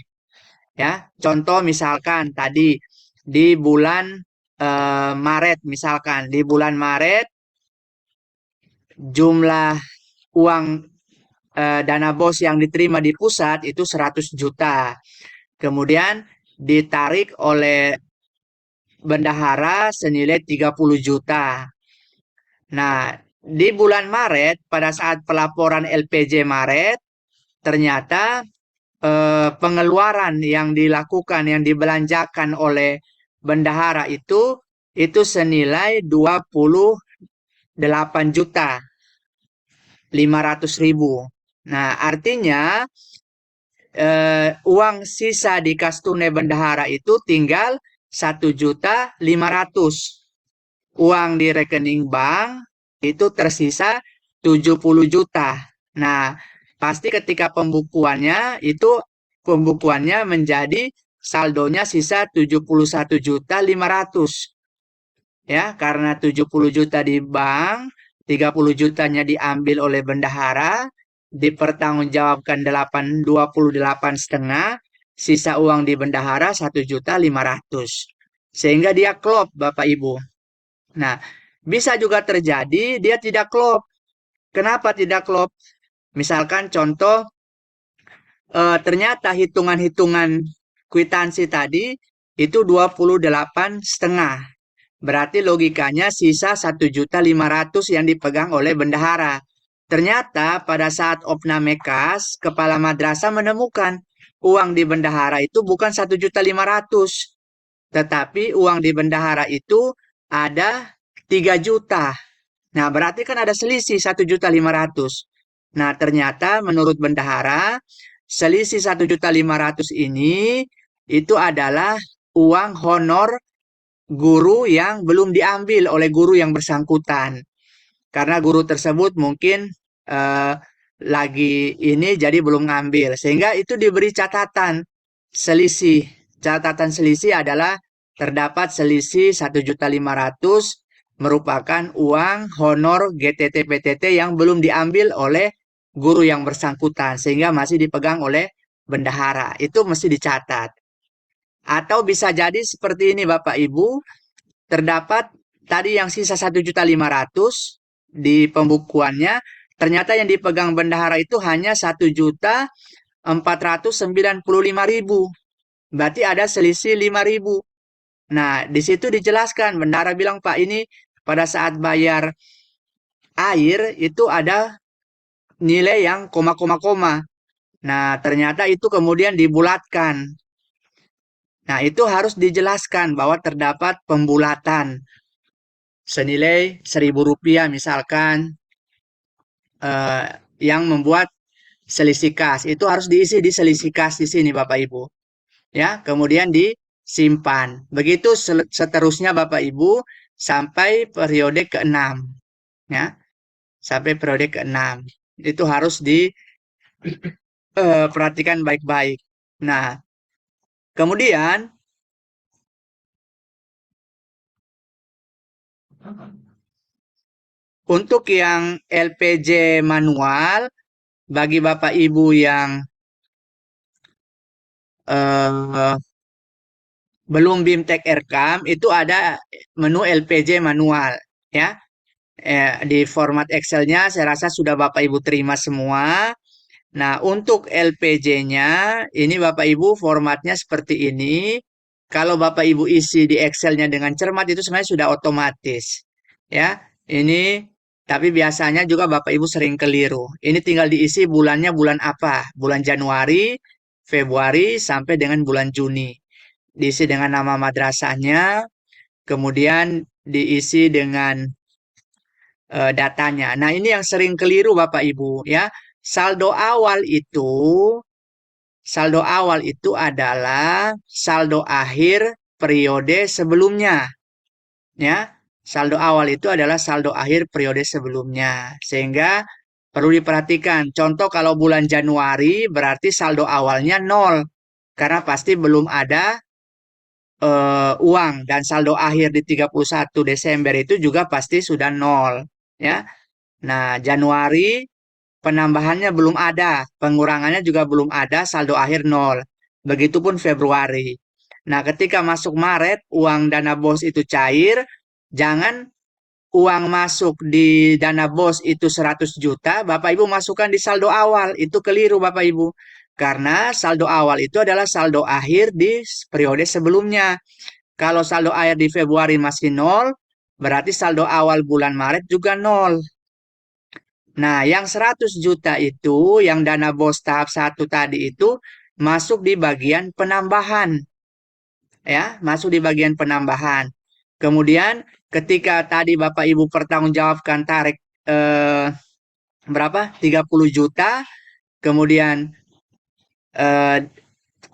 ya. Contoh misalkan tadi di bulan Maret, misalkan di bulan Maret jumlah uang dana BOS yang diterima di pusat itu 100 juta. Kemudian ditarik oleh bendahara senilai 30 juta. Nah, di bulan Maret pada saat pelaporan LPJ Maret ternyata pengeluaran yang dilakukan yang dibelanjakan oleh bendahara itu senilai 28 juta 500 ribu. Nah, artinya uang sisa di kas tunai bendahara itu tinggal 1.500.000. Uang di rekening bank itu tersisa 70 juta. Nah, pasti ketika pembukuannya itu pembukuannya menjadi saldonya sisa 71.500.000. Ya, karena 70 juta di bank, 30 jutanya diambil oleh bendahara, dipertanggungjawabkan 28 setengah, sisa uang di bendahara 1.500.000. Sehingga dia klop, Bapak Ibu. Nah, bisa juga terjadi dia tidak klop. Kenapa tidak klop? Misalkan contoh, ternyata hitungan-hitungan kwitansi tadi itu 28 setengah. Berarti logikanya sisa 1.500.000 yang dipegang oleh bendahara. Ternyata pada saat Opnamekas, kepala madrasah menemukan uang di bendahara itu bukan 1.500.000, tetapi uang di bendahara itu ada 3 juta. Nah, berarti kan ada selisih 1.500.000. Nah, ternyata menurut bendahara, selisih 1.500.000 ini itu adalah uang honor guru yang belum diambil oleh guru yang bersangkutan. Karena guru tersebut mungkin eh, lagi ini jadi belum ngambil. Sehingga itu diberi catatan selisih. Catatan selisih adalah terdapat selisih 1.500.000 merupakan uang honor GTT PTT yang belum diambil oleh guru yang bersangkutan sehingga masih dipegang oleh bendahara. Itu mesti dicatat. Atau bisa jadi seperti ini Bapak Ibu, terdapat tadi yang sisa 1.500.000 di pembukuannya, ternyata yang dipegang bendahara itu hanya 1.495.000. Berarti ada selisih 5.000. Nah, di situ dijelaskan, bendahara bilang, Pak, ini pada saat bayar air itu ada nilai yang koma-koma-koma. Nah, ternyata itu kemudian dibulatkan. Nah, itu harus dijelaskan bahwa terdapat pembulatan senilai Rp1.000 misalkan, eh, yang membuat selisih kas. Itu harus diisi di selisih kas di sini Bapak Ibu. Ya, kemudian disimpan. Begitu seterusnya Bapak Ibu sampai periode ke-6. Ya, sampai periode ke-6. Itu harus diperhatikan baik-baik. Nah, kemudian untuk yang LPJ manual, bagi Bapak Ibu yang eh, belum BIMTEK Erkam, itu ada menu LPJ manual. Ya, di format Excel-nya saya rasa sudah Bapak Ibu terima semua. Nah, untuk LPJ-nya, ini Bapak Ibu formatnya seperti ini. Kalau Bapak Ibu isi di Excel-nya dengan cermat, itu sebenarnya sudah otomatis. Ya, ini, tapi biasanya juga Bapak Ibu sering keliru. Ini tinggal diisi bulannya bulan apa? Bulan Januari, Februari, sampai dengan bulan Juni. Diisi dengan nama madrasahnya, kemudian diisi dengan datanya. Nah, ini yang sering keliru Bapak Ibu ya. Saldo awal itu adalah saldo akhir periode sebelumnya ya. Saldo awal itu adalah saldo akhir periode sebelumnya. Sehingga perlu diperhatikan. Contoh kalau bulan Januari berarti saldo awalnya 0 karena pasti belum ada uang, dan saldo akhir di 31 Desember itu juga pasti sudah 0 ya. Nah, Januari penambahannya belum ada, pengurangannya juga belum ada, saldo akhir 0. Begitupun Februari. Nah, ketika masuk Maret, uang dana bos itu cair, jangan uang masuk di dana bos itu 100 juta, Bapak Ibu masukkan di saldo awal. Itu keliru Bapak Ibu. Karena saldo awal itu adalah saldo akhir di periode sebelumnya. Kalau saldo akhir di Februari masih 0, berarti saldo awal bulan Maret juga 0. Nah, yang 100 juta itu, yang dana bos tahap 1 tadi itu, masuk di bagian penambahan. Ya, masuk di bagian penambahan. Kemudian, ketika tadi Bapak Ibu pertanggungjawabkan tarik berapa? 30 juta, kemudian eh,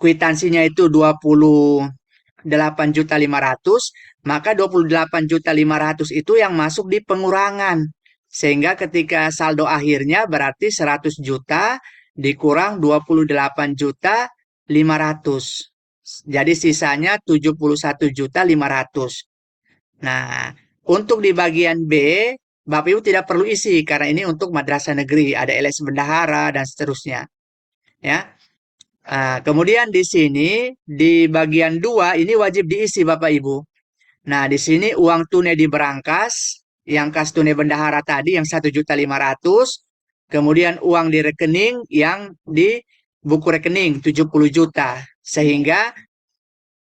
kwitansinya itu 28.500.000, maka 28.500.000 itu yang masuk di pengurangan. Sehingga ketika saldo akhirnya berarti 100 juta dikurang 28 juta Jadi sisanya 71.500.000. Nah, untuk di bagian B, Bapak Ibu tidak perlu isi karena ini untuk madrasah negeri, ada LS bendahara dan seterusnya, ya. Kemudian di sini di bagian 2 ini wajib diisi Bapak Ibu. Nah, di sini uang tunai di berangkas, yang kas tunai bendahara tadi yang 1.500.000, kemudian uang di rekening yang di buku rekening 70 juta. Sehingga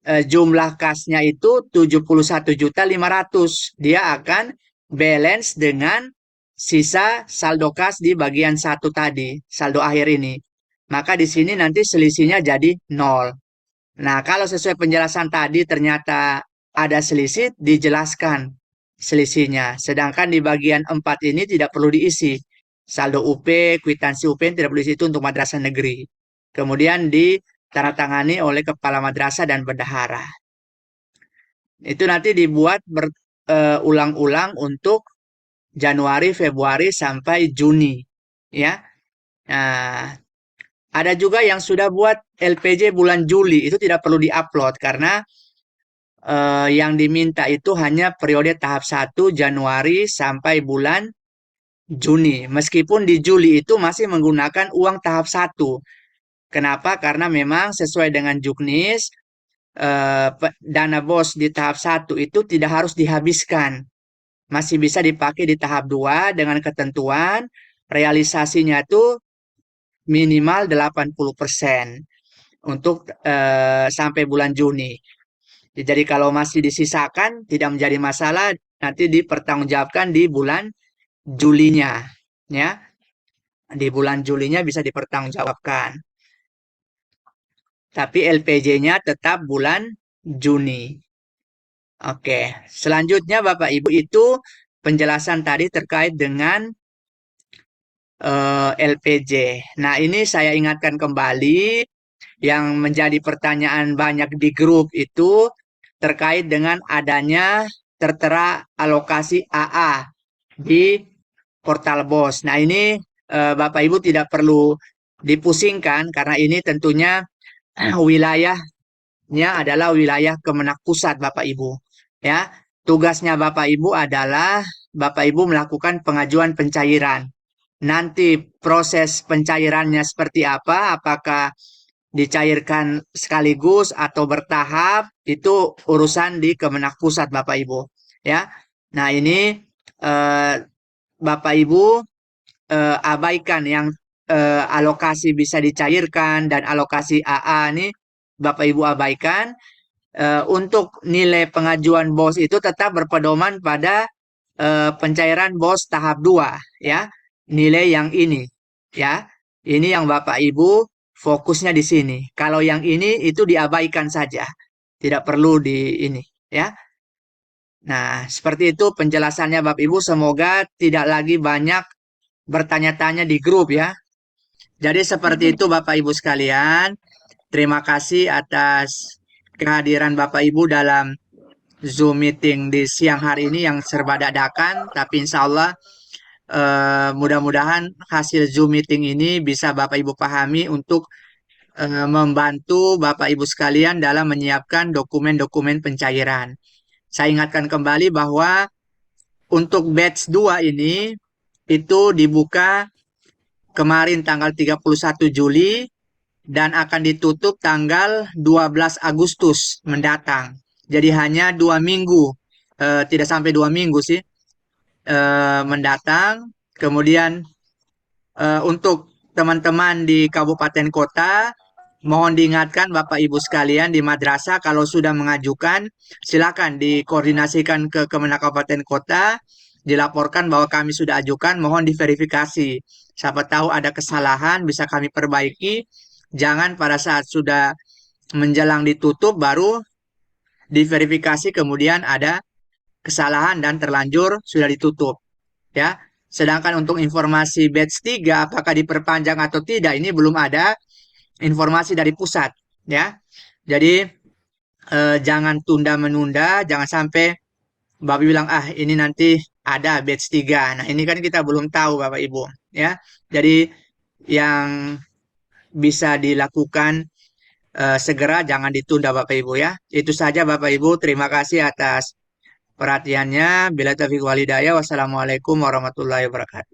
jumlah kasnya itu 71.500.000. Dia akan balance dengan sisa saldo kas di bagian 1 tadi, saldo akhir ini. Maka di sini nanti selisihnya jadi 0. Nah, kalau sesuai penjelasan tadi ternyata ada selisih, dijelaskan selisihnya. Sedangkan di bagian 4 ini tidak perlu diisi. Saldo UP, kwitansi UP tidak perlu diisi, itu untuk madrasah negeri. Kemudian ditandatangani oleh kepala madrasah dan bendahara. Itu nanti dibuat berulang-ulang untuk Januari, Februari, sampai Juni. Ya. Nah, ada juga yang sudah buat LPJ bulan Juli, itu tidak perlu diupload karena yang diminta itu hanya periode tahap 1 Januari sampai bulan Juni. Meskipun di Juli itu masih menggunakan uang tahap 1. Kenapa? Karena memang sesuai dengan Juknis, dana BOS di tahap 1 itu tidak harus dihabiskan. Masih bisa dipakai di tahap 2 dengan ketentuan realisasinya itu minimal 80% untuk sampai bulan Juni. Jadi kalau masih disisakan tidak menjadi masalah, nanti dipertanggungjawabkan di bulan Julinya, ya. Di bulan Julinya bisa dipertanggungjawabkan. Tapi LPJ-nya tetap bulan Juni. Oke, selanjutnya Bapak Ibu itu penjelasan tadi terkait dengan LPJ. Nah, ini saya ingatkan kembali yang menjadi pertanyaan banyak di grup itu terkait dengan adanya tertera alokasi AA di portal BOS. Nah, ini Bapak Ibu tidak perlu dipusingkan karena ini tentunya wilayahnya adalah wilayah Kemenak Pusat Bapak Ibu. Ya, tugasnya Bapak Ibu adalah Bapak Ibu melakukan pengajuan pencairan. Nanti proses pencairannya seperti apa, apakah dicairkan sekaligus atau bertahap, itu urusan di Kemenak Pusat Bapak Ibu, ya. Nah, ini Bapak Ibu abaikan yang alokasi bisa dicairkan dan alokasi AA ini Bapak Ibu abaikan. Untuk nilai pengajuan BOS itu tetap berpedoman pada pencairan BOS tahap 2, ya. Nilai yang ini, ya. Ini yang Bapak Ibu fokusnya di sini. Kalau yang ini itu diabaikan saja. Tidak perlu di ini, ya. Nah, seperti itu penjelasannya Bapak Ibu. Semoga tidak lagi banyak bertanya-tanya di grup, ya. Jadi seperti itu Bapak Ibu sekalian. Terima kasih atas kehadiran Bapak Ibu dalam Zoom meeting di siang hari ini yang serba dadakan. Tapi insya Allah mudah-mudahan hasil Zoom meeting ini bisa Bapak Ibu pahami untuk membantu Bapak Ibu sekalian dalam menyiapkan dokumen-dokumen pencairan. Saya ingatkan kembali bahwa untuk batch 2 ini itu dibuka kemarin tanggal 31 Juli dan akan ditutup tanggal 12 Agustus mendatang. Jadi hanya 2 minggu, tidak sampai 2 minggu sih, mendatang. Kemudian untuk teman-teman di kabupaten kota, mohon diingatkan Bapak Ibu sekalian di madrasah kalau sudah mengajukan, silakan dikoordinasikan ke Kemenak Kabupaten Kota, dilaporkan bahwa kami sudah ajukan, mohon diverifikasi. Siapa tahu ada kesalahan bisa kami perbaiki. Jangan pada saat sudah menjelang ditutup baru diverifikasi kemudian ada kesalahan dan terlanjur sudah ditutup, ya. Sedangkan untuk informasi batch 3 apakah diperpanjang atau tidak ini belum ada informasi dari pusat, ya. Jadi jangan tunda menunda, jangan sampai Bapak bilang ini nanti ada batch 3. Nah, ini kan kita belum tahu Bapak Ibu, ya. Jadi yang bisa dilakukan segera jangan ditunda Bapak Ibu ya. Itu saja Bapak Ibu. Terima kasih atas perhatiannya. Bila taufiq walhidayah. Wassalamualaikum warahmatullahi wabarakatuh.